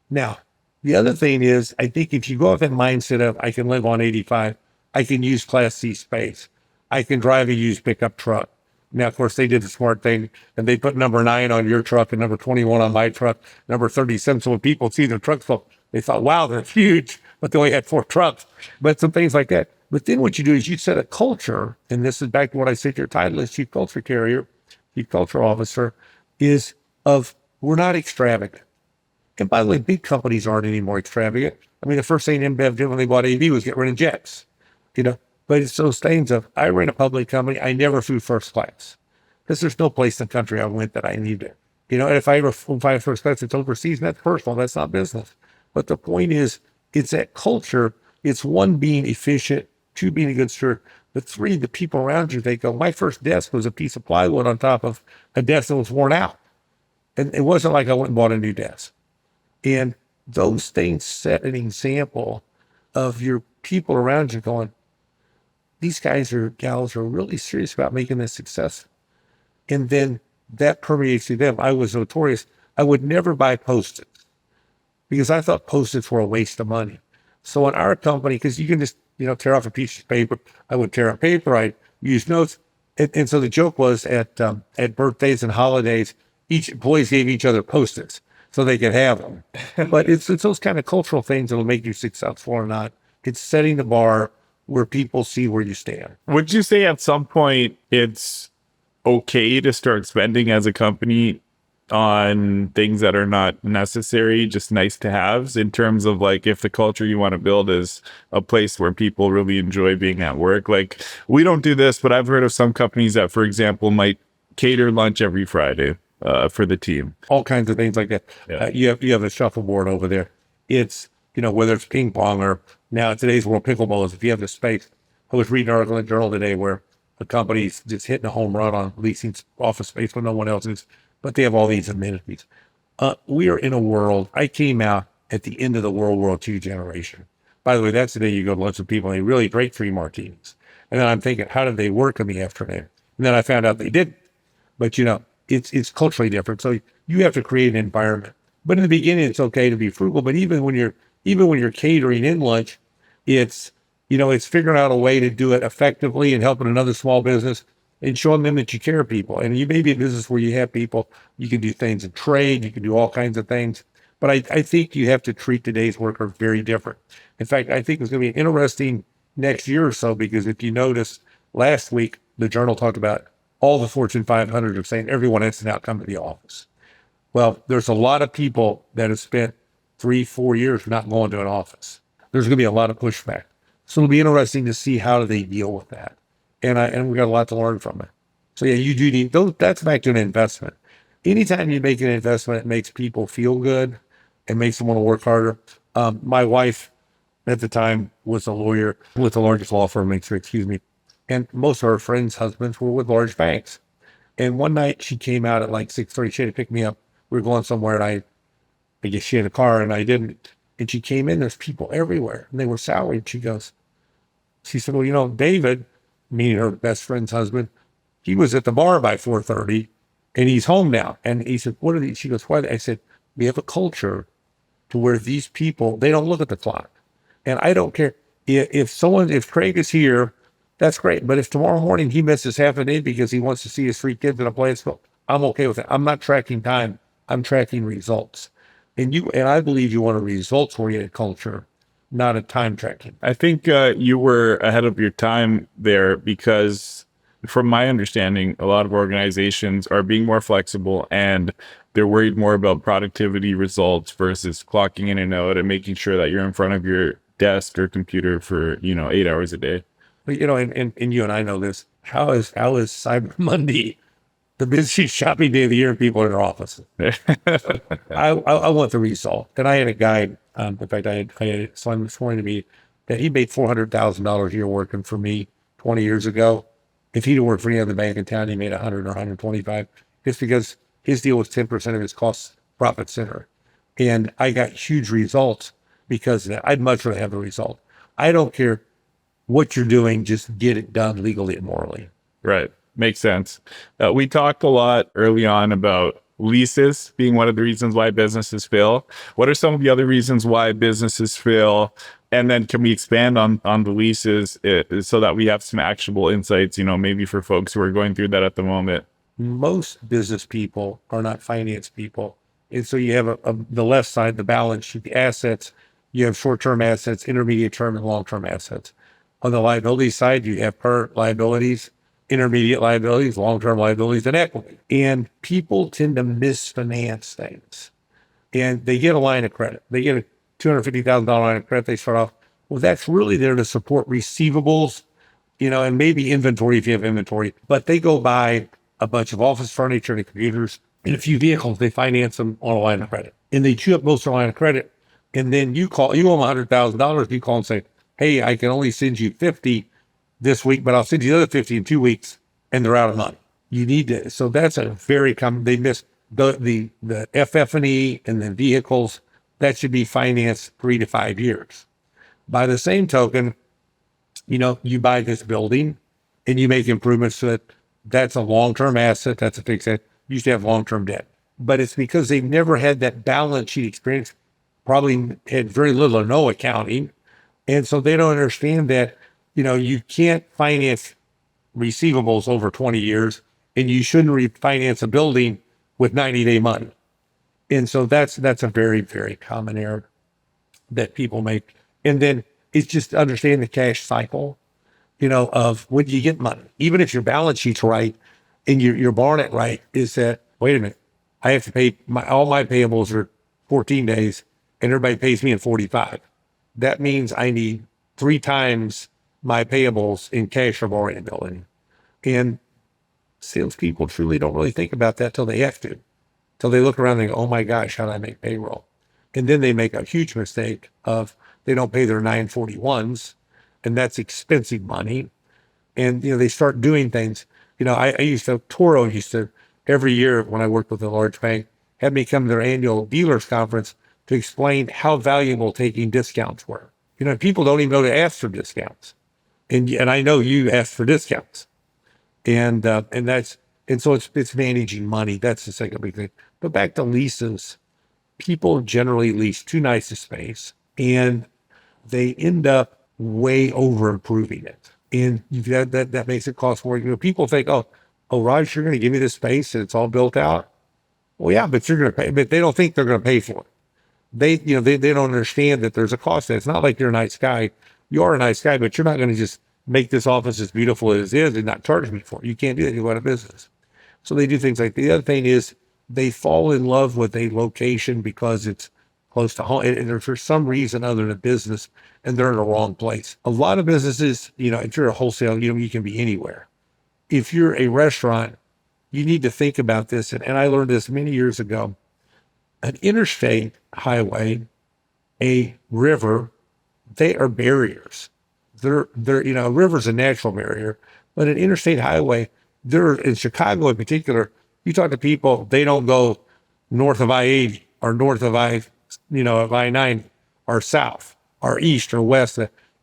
Now, the other thing is, I think if you go with that mindset of I can live on 85, I can use Class C space, I can drive a used pickup truck. Now, of course, they did the smart thing and they put number 9 on your truck and number 21 on my truck, number 37. So when people see the trucks, they thought, "Wow, they're huge," but they only had 4 trucks. But some things like that. But then what you do is you set a culture, and this is back to what I said, your title is Chief Culture Carrier, Chief Culture Officer, is of we're not extravagant. And by the way, big companies aren't any more extravagant. I mean, the first thing InBev did when they bought AV was get rid of jets, you know. But it's those things of I ran a public company. I never flew first class because there's no place in the country I went that I needed. You know, and if I ever fly first class, it's overseas, and that's personal. That's not business. But the point is, it's that culture. It's 1, being efficient, 2, being a good steward, but 3, the people around you, they go, "My first desk was a piece of plywood on top of a desk that was worn out." And it wasn't like I went and bought a new desk. And those things set an example of your people around you going, "These guys or gals are really serious about making this successful." And then that permeates through them. I was notorious. I would never buy Post-its because I thought Post-its were a waste of money. So in our company, because you can just, tear off a piece of paper, I would tear up paper, I'd use notes. And so the joke was at birthdays and holidays, each employees gave each other Post-its so they could have them. But it's those kind of cultural things that'll make you successful or not. It's setting the bar where people see where you stand. Would you say at some point it's okay to start spending as a company on things that are not necessary, just nice to haves, in terms of like if the culture you want to build is a place where people really enjoy being at work? Like, we don't do this, but I've heard of some companies that, for example, might cater lunch every Friday for the team. All kinds of things like that. Yeah. You have a shuffleboard over there. It's, whether it's ping pong or now today's world pickleball is if you have the space. I was reading an article in the journal today where a company's just hitting a home run on leasing office space when no one else is, but they have all these amenities. We are in a world, I came out at the end of the World War II generation. By the way, that's the day you go to lunch with people and they really drink 3 martinis. And then I'm thinking, how did they work in the afternoon? And then I found out they didn't. But it's culturally different. So you have to create an environment. But in the beginning, it's okay to be frugal. But even when you're catering in lunch, it's figuring out a way to do it effectively and helping another small business and showing them that you care people. And you may be a business where you have people, you can do things in trade, you can do all kinds of things. But I think you have to treat today's worker very different. In fact, I think it's going to be interesting next year or so, because if you notice, last week, the journal talked about all the Fortune 500 are saying everyone has to now come to the office. Well, there's a lot of people that have spent 3-4 years not going to an office. There's going to be a lot of pushback. So it'll be interesting to see how do they deal with that. And we got a lot to learn from it. So yeah, you do need those. That's back to an investment. Anytime you make an investment, it makes people feel good. It makes them want to work harder. My wife at the time was a lawyer with the largest law firm, excuse me. And most of her friends' husbands were with large banks. And one night she came out at like 6:30. She had to pick me up. We were going somewhere, and I guess she had a car and I didn't. And she came in, there's people everywhere and they were salaried. She goes, She said, well, David, meaning her best friend's husband, he was at the bar by 4:30 and he's home now. And he said, what are these? She goes, why? I said, we have a culture to where these people, they don't look at the clock. And I don't care if Craig is here, that's great. But if tomorrow morning he misses half a day because he wants to see his 3 kids in a play school, I'm okay with that. I'm not tracking time. I'm tracking results. And I believe you want a results oriented culture, not a time tracking. I think you were ahead of your time there because, from my understanding, a lot of organizations are being more flexible and they're worried more about productivity results versus clocking in and out and making sure that you're in front of your desk or computer for 8 hours a day. But and you and I know this. How is Cyber Monday the busiest shopping day of the year and people in their offices? I want the result. And I had a guy, in fact, I had someone this morning to me that he made $400,000 a year working for me 20 years ago. If he'd worked for any other bank in town, he made 100 or 125, just because his deal was 10% of his cost profit center. And I got huge results because of that. I'd much rather have the result. I don't care what you're doing, just get it done legally and morally. Right. Makes sense. We talked a lot early on about leases being one of the reasons why businesses fail. What are some of the other reasons why businesses fail? And then can we expand on the leases so that we have some actionable insights, maybe for folks who are going through that at the moment? Most business people are not finance people. And so you have the left side, the balance sheet, the assets. You have short-term assets, intermediate term, and long-term assets. On the liability side, you have current liabilities, intermediate liabilities, long-term liabilities, and equity. And people tend to misfinance things. And they get a line of credit. They get a $250,000 line of credit. They start off, well, that's really there to support receivables, and maybe inventory if you have inventory. But they go buy a bunch of office furniture and computers and a few vehicles. They finance them on a line of credit. And they chew up most of their line of credit. And then you owe them $100,000. You call and say, hey, I can only send you 50 this week, but I'll send you the other 50 in 2 weeks, and they're out of money. You need to, so that's a very common, they miss the FF&E and the vehicles that should be financed 3 to 5 years. By the same token, you buy this building and you make improvements to it. That's a long-term asset. That's a fixed asset. You used to have long-term debt, but it's because they've never had that balance sheet experience, probably had very little or no accounting. And so they don't understand that, you can't finance receivables over 20 years and you shouldn't refinance a building with 90-day money. And so that's a very, very common error that people make. And then it's just understanding the cash cycle, of when you get money, even if your balance sheet's right and you're borrowing it right, is that, wait a minute, I have to pay all my payables are 14 days and everybody pays me in 45. That means I need 3 times my payables in cash or borrowing ability. And salespeople truly don't really think about that till they have to, till they look around and go, oh my gosh, how do I make payroll? And then they make a huge mistake of they don't pay their 941s, and that's expensive money. And, they start doing things. Toro used to, every year when I worked with a large bank, had me come to their annual dealers conference to explain how valuable taking discounts were. People don't even know to ask for discounts. And I know you ask for discounts. And so it's managing money. That's the second big thing. But back to leases, people generally lease too nice a space and they end up way over improving it. And that makes it cost more. People think, oh, Raj, you're going to give me this space and it's all built out. Well, yeah, but you're going to pay, but they don't think they're going to pay for it. They don't understand that there's a cost. It's not like you're a nice guy. You are a nice guy, but you're not going to just make this office as beautiful as it is and not charge me for it. You can't do that. You go out of business. So they do things like the other thing is they fall in love with a location because it's close to home. And for some reason other than business, and they're in the wrong place. A lot of businesses, if you're a wholesale, you can be anywhere. If you're a restaurant, you need to think about this. And I learned this many years ago. An interstate highway, a river, they are barriers. A river's a natural barrier, but an interstate highway, in Chicago in particular, you talk to people, they don't go north of I-80 or north of of I-9 or south or east or west.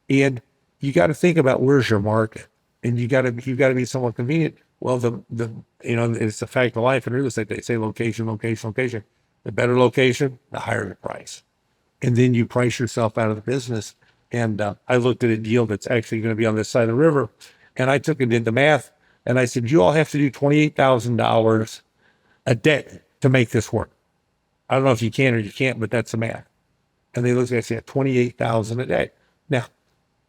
And you got to think about where's your market, and you got to be somewhat convenient. Well, it's a fact of life in real estate. They say location, location, location. The better location, the higher the price, and then you price yourself out of the business. And I looked at a deal that's actually going to be on this side of the river, and I took and did the math, and I said, you all have to do $28,000 a day to make this work. I don't know if you can or you can't, but that's the math. And they looked at it and said, 28,000 a day. Now,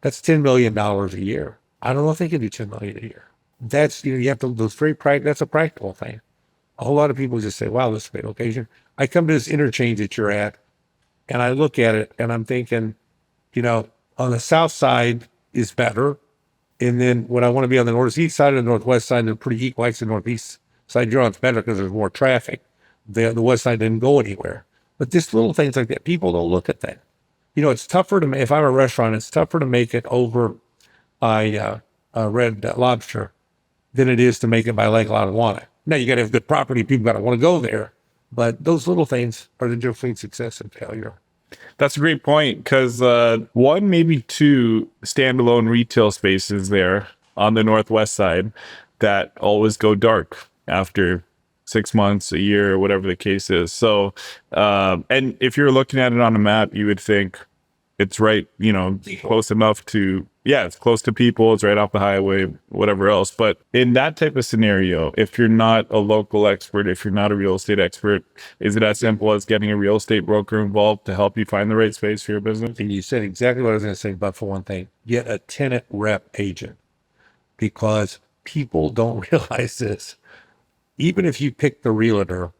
that's $10 million a year. I don't know if they can do 10 million a year. That's, you have to, that's a practical thing. A whole lot of people just say, wow, this is a great location. I come to this interchange that you're at, and I look at it and I'm thinking, on the south side is better. And then when I want to be on the northeast side and the northwest side, they're pretty equal. Like the northeast side, you're on, it's better because there's more traffic. The west side didn't go anywhere. But just little things like that, people don't look at that. It's tougher to, if I'm a restaurant, it's tougher to make it over by Red Lobster than it is to make it by Lake Lotawana. Now, you got to have good property. People got to want to go there. But those little things are the difference between success and failure. That's a great point, because one, maybe two standalone retail spaces there on the northwest side that always go dark after 6 months, a year, whatever the case is. So, and if you're looking at it on a map, you would think it's right, close enough to, it's close to people, it's right off the highway, whatever else. But in that type of scenario, if you're not a local expert, if you're not a real estate expert, is it as simple as getting a real estate broker involved to help you find the right space for your business? And you said exactly what I was going to say, but for one thing, get a tenant rep agent, because people don't realize this. Even if you pick the realtor,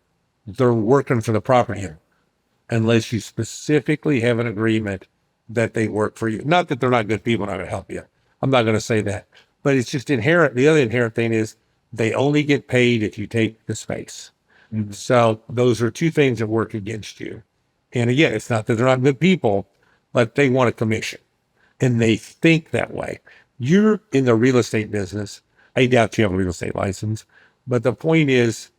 they're working for the property owner, unless you specifically have an agreement that they work for you. Not that they're not good people, not going to help you. I'm not going to say that. But it's just inherent. The other inherent thing is they only get paid if you take the space. Mm-hmm. So those are two things that work against you. And again, it's not that they're not good people, but they want a commission. And they think that way. You're in the real estate business. I doubt you have a real estate license. But the point is,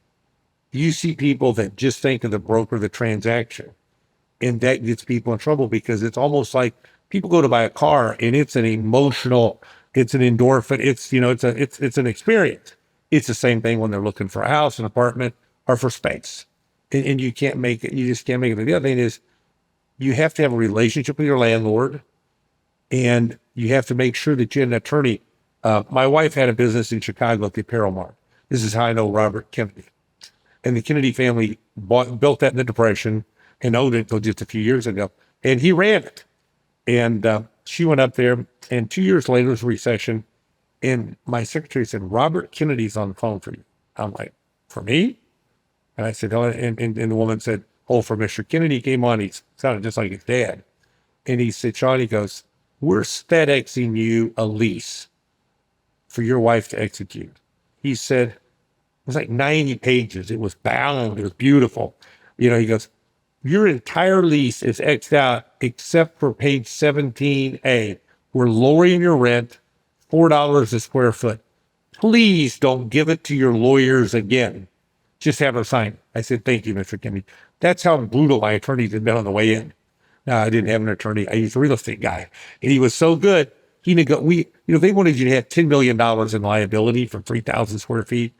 you see people that just think of the broker, the transaction. And that gets people in trouble, because it's almost like people go to buy a car and it's an emotional, it's an endorphin, it's an experience. It's the same thing when they're looking for a house, an apartment, or for space. And you can't make it, you just can't make it. The other thing is, you have to have a relationship with your landlord, and you have to make sure that you have an attorney. My wife had a business in Chicago at the Apparel Mart. This is how I know Robert Kennedy. And the Kennedy family built that in the Depression and owned it until just a few years ago. And he ran it. And she went up there, and 2 years later, it was a recession. And my secretary said, Robert Kennedy's on the phone for you. I'm like, for me? And I said, oh, and the woman said, oh, for Mr. Kennedy. Came on, he sounded just like his dad. And he said, Shaun, he goes, we're FedExing you a lease for your wife to execute. He said, it was like 90 pages. It was bound. It was beautiful. He goes, your entire lease is X'd out except for page 17A. We're lowering your rent $4 a square foot. Please don't give it to your lawyers again. Just have her sign it. I said, thank you, Mr. Kennedy. That's how brutal my attorneys had been on the way in. No, I didn't have an attorney. I used a real estate guy. And he was so good. They wanted you to have $10 million in liability for 3,000 square feet.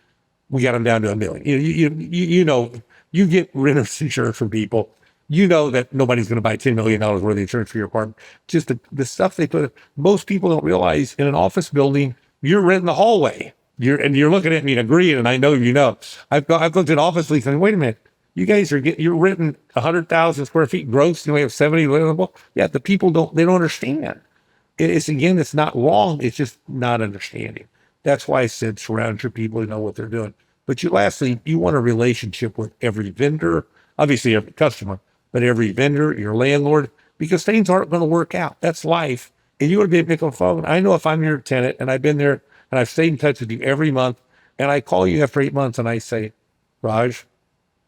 We got them down to $1 million. You get renters insurance from people. You know that nobody's going to buy $10 million worth of insurance for your apartment. Just the stuff they put. Most people don't realize in an office building, you're renting the hallway. You're looking at me and agreeing, and I know you know. I've looked at office lease and wait a minute, you guys you're renting 100,000 square feet gross. You only have 70 livable. Yeah, the people don't understand. It's not wrong. It's just not understanding. That's why I said surround your people who know what they're doing. But lastly, you want a relationship with every vendor, obviously every customer, but every vendor, your landlord, because things aren't going to work out. That's life. And you want to be able to pick up the phone. I know if I'm your tenant and I've been there and I've stayed in touch with you every month, and I call you after 8 months and I say, Raj,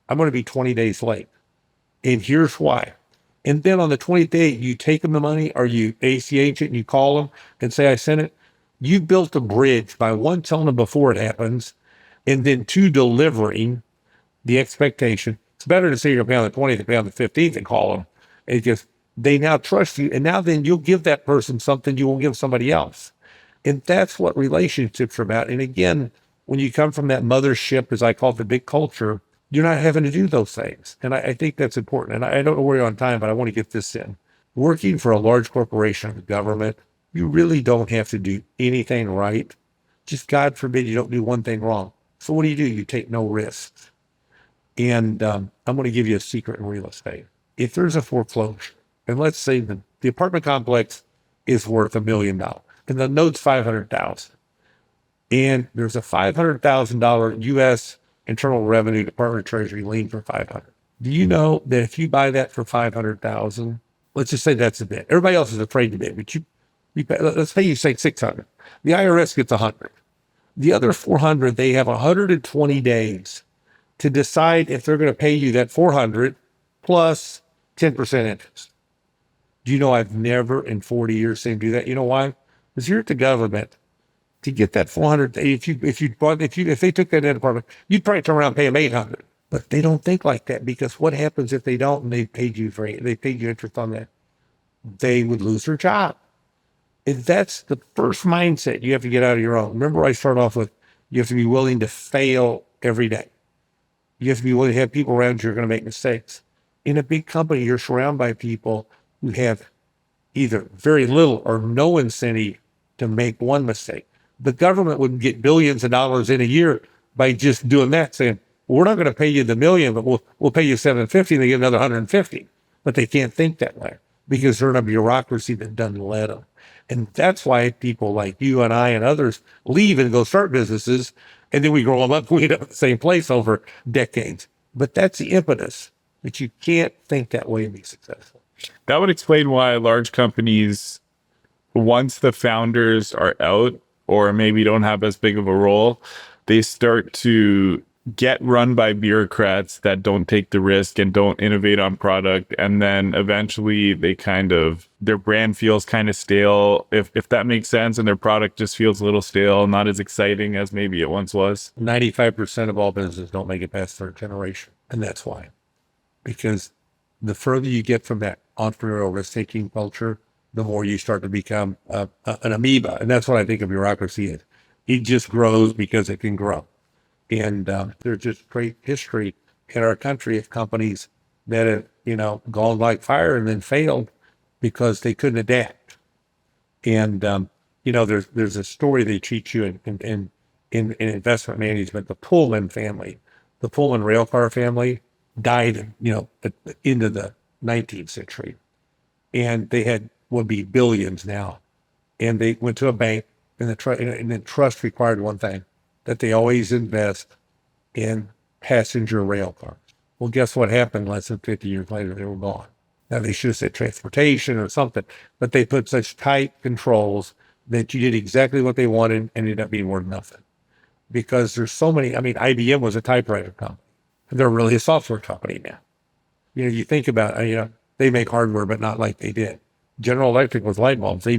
I'm going to be 20 days late. And here's why. And then on the 20th day, you take them the money, or you ACH it and you call them and say, I sent it. You built a bridge by one, telling them before it happens, and then two, delivering the expectation. It's better to say you're going to pay on the 20th than pay on the 15th and call them. They now trust you. And now then you'll give that person something you won't give somebody else. And that's what relationships are about. And again, when you come from that mothership, as I call it, the big culture, you're not having to do those things. And I think that's important. And I don't know where you're on time, but I want to get this in. Working for a large corporation or the government, you really don't have to do anything right. Just God forbid you don't do one thing wrong. So what do? You take no risks. And I'm going to give you a secret in real estate. If there's a foreclosure, and let's say the apartment complex is worth $1,000,000 and the note's 500,000, and there's a $500,000 U.S. Internal Revenue Department of Treasury lien for 500. Do you know that if you buy that for 500,000, let's just say that's a bid. Everybody else is afraid to bid, but let's say you say 600. The IRS gets 100. The other 400, they have 120 days to decide if they're going to pay you that 400 plus 10% interest. Do you know I've never in 40 years seen them do that? You know why? Because you're at the government to get that 400. If they took that in department, you'd probably turn around and pay them 800. But they don't think like that, because what happens if they don't and they paid you interest on that? They would lose their job. And that's the first mindset you have to get out of your own. Remember, I start off with, you have to be willing to fail every day. You have to be willing to have people around you who are going to make mistakes. In a big company, you're surrounded by people who have either very little or no incentive to make one mistake. The government would get billions of dollars in a year by just doing that, saying, well, we're not going to pay you the million, but we'll pay you 750 and they get another 150. But they can't think that way because they're in a bureaucracy that doesn't let them. And that's why people like you and I and others leave and go start businesses, and then we grow them up, we end up at the same place over decades. But that's the impetus, that you can't think that way and be successful. That would explain why large companies, once the founders are out or maybe don't have as big of a role, they start to get run by bureaucrats that don't take the risk and don't innovate on product. And then eventually their brand feels kind of stale, if that makes sense, and their product just feels a little stale, not as exciting as maybe it once was. 95% of all businesses don't make it past third generation. And that's why. Because the further you get from that entrepreneurial risk-taking culture, the more you start to become an amoeba. And that's what I think a bureaucracy is. It just grows because it can grow. And there's just great history in our country of companies that have, gone like fire and then failed because they couldn't adapt. And, there's a story they teach you in investment management. The Pullman family, the Pullman railcar family died, at the end of the 19th century. And they would be billions now. And they went to a bank, and the trust required one thing, that they always invest in passenger rail cars. Well, guess what happened less than 50 years later? They were gone. Now, they should have said transportation or something, but they put such tight controls that you did exactly what they wanted and ended up being worth nothing. Because there's so many, IBM was a typewriter company. They're really a software company now. You think about, they make hardware, but not like they did. General Electric was light bulbs. They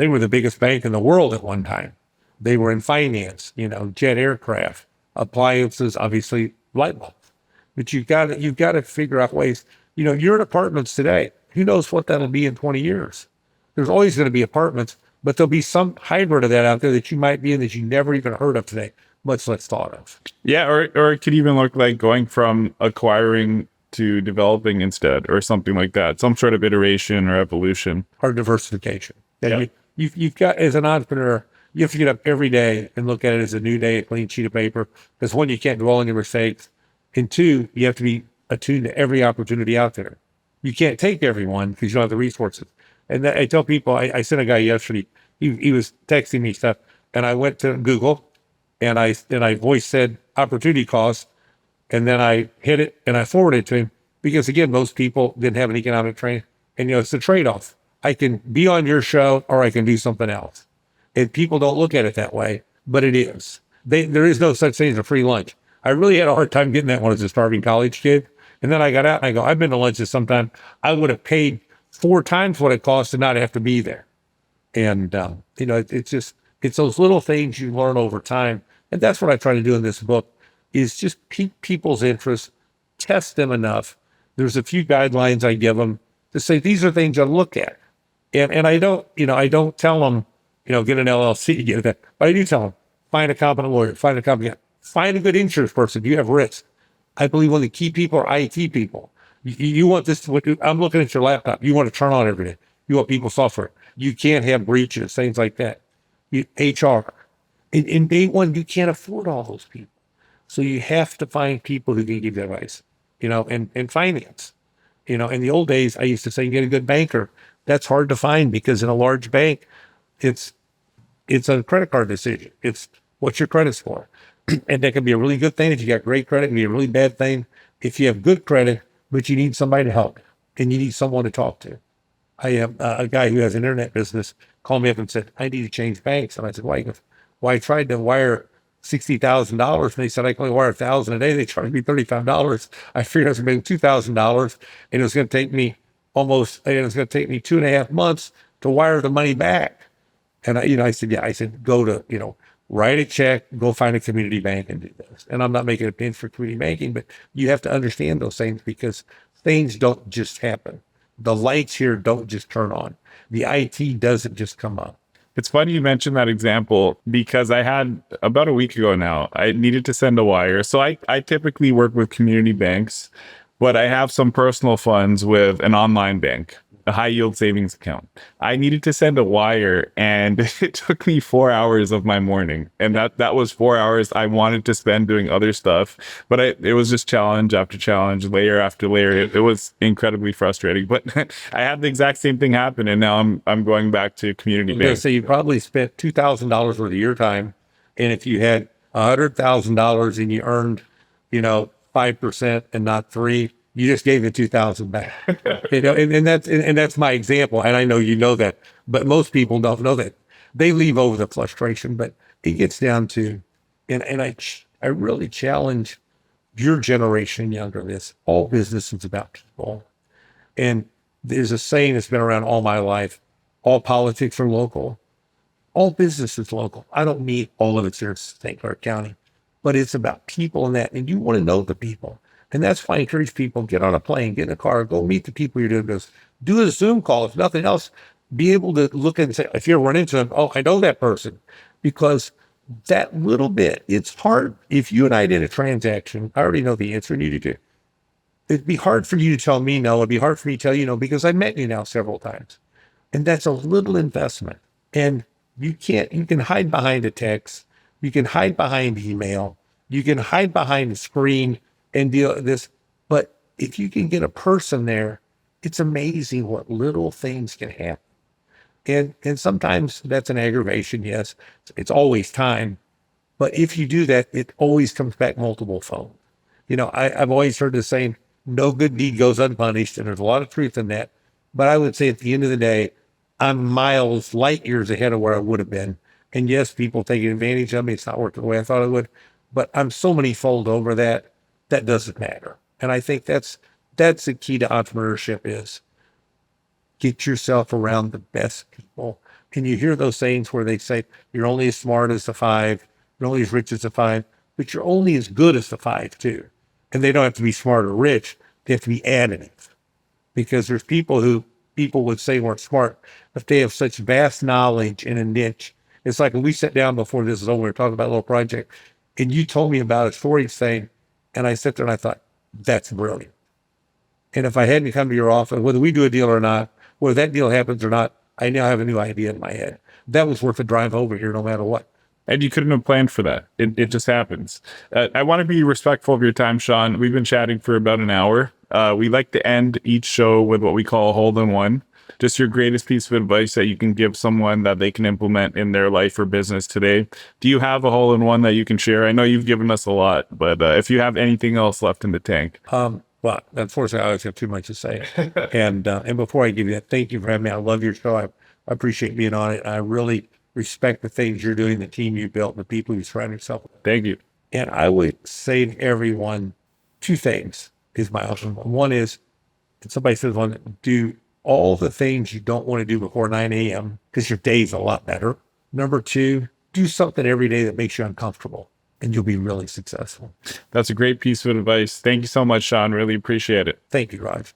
were the biggest bank in the world at one time. They were in finance, jet aircraft, appliances, obviously light bulbs. But you've got to figure out ways. You're in apartments today. Who knows what that'll be in 20 years? There's always going to be apartments, but there'll be some hybrid of that out there that you might be in that you never even heard of today, much less thought of. Yeah, or it could even look like going from acquiring to developing instead, or something like that. Some sort of iteration or evolution. Or diversification. Yeah. You've got, as an entrepreneur, you have to get up every day and look at it as a new day, a clean sheet of paper. Because one, you can't dwell on your mistakes. And two, you have to be attuned to every opportunity out there. You can't take everyone because you don't have the resources. And I tell people, I sent a guy yesterday, he was texting me stuff, and I went to Google and I voice said opportunity cost, and then I hit it and I forwarded it to him, because again, most people didn't have an economic training. And it's a trade-off. I can be on your show or I can do something else. And people don't look at it that way, but it is. There is no such thing as a free lunch. I really had a hard time getting that when I was a starving college kid. And then I got out and I go, I've been to lunches sometime. I would have paid 4 times what it cost to not have to be there. And, it's those little things you learn over time. And that's what I try to do in this book, is just pique people's interest, test them enough. There's a few guidelines I give them to say, these are things I look at. And I don't tell them, get an LLC, get that. But I do tell them, find a competent lawyer, find a good insurance person. You have risk. I believe one of the key people are IT people. You want this, I'm looking at your laptop. You want to turn on every day. You want people software. You can't have breaches, things like that. HR. In day one, you can't afford all those people. So you have to find people who can give you advice, and finance. In the old days, I used to say, get a good banker. That's hard to find because in a large bank, it's a credit card decision. It's what's your credit score. And that can be a really good thing if you got great credit. It can be a really bad thing if you have good credit, but you need somebody to help and you need someone to talk to. I have a guy who has an internet business called me up and said, I need to change banks. And I said, why? He goes, well, I tried to wire $60,000 and they said I can only wire 1,000 a day. They charged me $35. I figured I was going to make $2,000 and it was going to take me it was going to take me 2.5 months to wire the money back. And I said, yeah, I said, go to, write a check, go find a community bank and do this. And I'm not making a pinch for community banking, but you have to understand those things because things don't just happen. The lights here don't just turn on. The IT doesn't just come up. It's funny you mentioned that example because I had about a week ago now, I needed to send a wire. So I typically work with community banks, but I have some personal funds with an online bank, a high yield savings account. I needed to send a wire and it took me 4 hours of my morning. And that was 4 hours I wanted to spend doing other stuff. But it was just challenge after challenge, layer after layer. It was incredibly frustrating. But I had the exact same thing happen. And now I'm going back to community bank. So you probably spent $2,000 worth of your time. And if you had $100,000 and you earned, 5% and not 3%, you just gave the 2,000 back. And that's my example. And I know you know that, but most people don't know that. They leave over the frustration, but it gets down to, and I really challenge your generation younger this. All business is about people. And there's a saying that's been around all my life. All politics are local. All business is local. I don't mean all of it's here in St. Clair County, but it's about people and that. And you want to know the people. And that's why I encourage people, get on a plane, get in a car, go meet the people you're doing this. Do a Zoom call. If nothing else, be able to look and say, if you run into them, oh, I know that person. Because that little bit, it's hard. If you and I did a transaction, I already know the answer and you do too. It'd be hard for you to tell me no. It'd be hard for me to tell you no because I met you now several times. And that's a little investment. And you can hide behind a text. You can hide behind email. You can hide behind a screen and deal with this. But if you can get a person there, it's amazing what little things can happen. And sometimes that's an aggravation. Yes, it's always time. But if you do that, it always comes back multiple fold. I've always heard the saying, no good deed goes unpunished. And there's a lot of truth in that. But I would say at the end of the day, I'm light years ahead of where I would have been. And yes, people taking advantage of me. It's not working the way I thought it would. But I'm so many fold over that doesn't matter. And I think that's the key to entrepreneurship is get yourself around the best people. And you hear those sayings where they say, you're only as smart as the 5, you're only as rich as the 5, but you're only as good as the 5 too. And they don't have to be smart or rich. They have to be additive. Because there's people would say weren't smart, but they have such vast knowledge in a niche. It's like when we sat down before this is over, we were talking about a little project, and you told me about a storage thing, and I sat there and I thought, that's brilliant. And if I hadn't come to your office, whether we do a deal or not, whether that deal happens or not, I now have a new idea in my head. That was worth a drive over here no matter what. And you couldn't have planned for that. It just happens. I want to be respectful of your time, Shaun. We've been chatting for about an hour. We like to end each show with what we call a hole-in-one. Just your greatest piece of advice that you can give someone that they can implement in their life or business today. Do you have a hole-in-one that you can share? I know you've given us a lot, but if you have anything else left in the tank. Well, unfortunately, I always have too much to say. And before I give you that, thank you for having me. I love your show. I appreciate being on it. I really respect the things you're doing, the team you built, the people you surround yourself with. Thank you. And I would say to everyone, 2 things is my option. One is, if somebody says, well, do all the things you don't want to do before 9 a.m. because your day's a lot better. Number 2, do something every day that makes you uncomfortable and you'll be really successful. That's a great piece of advice. Thank you so much, Shaun. Really appreciate it. Thank you, Raj.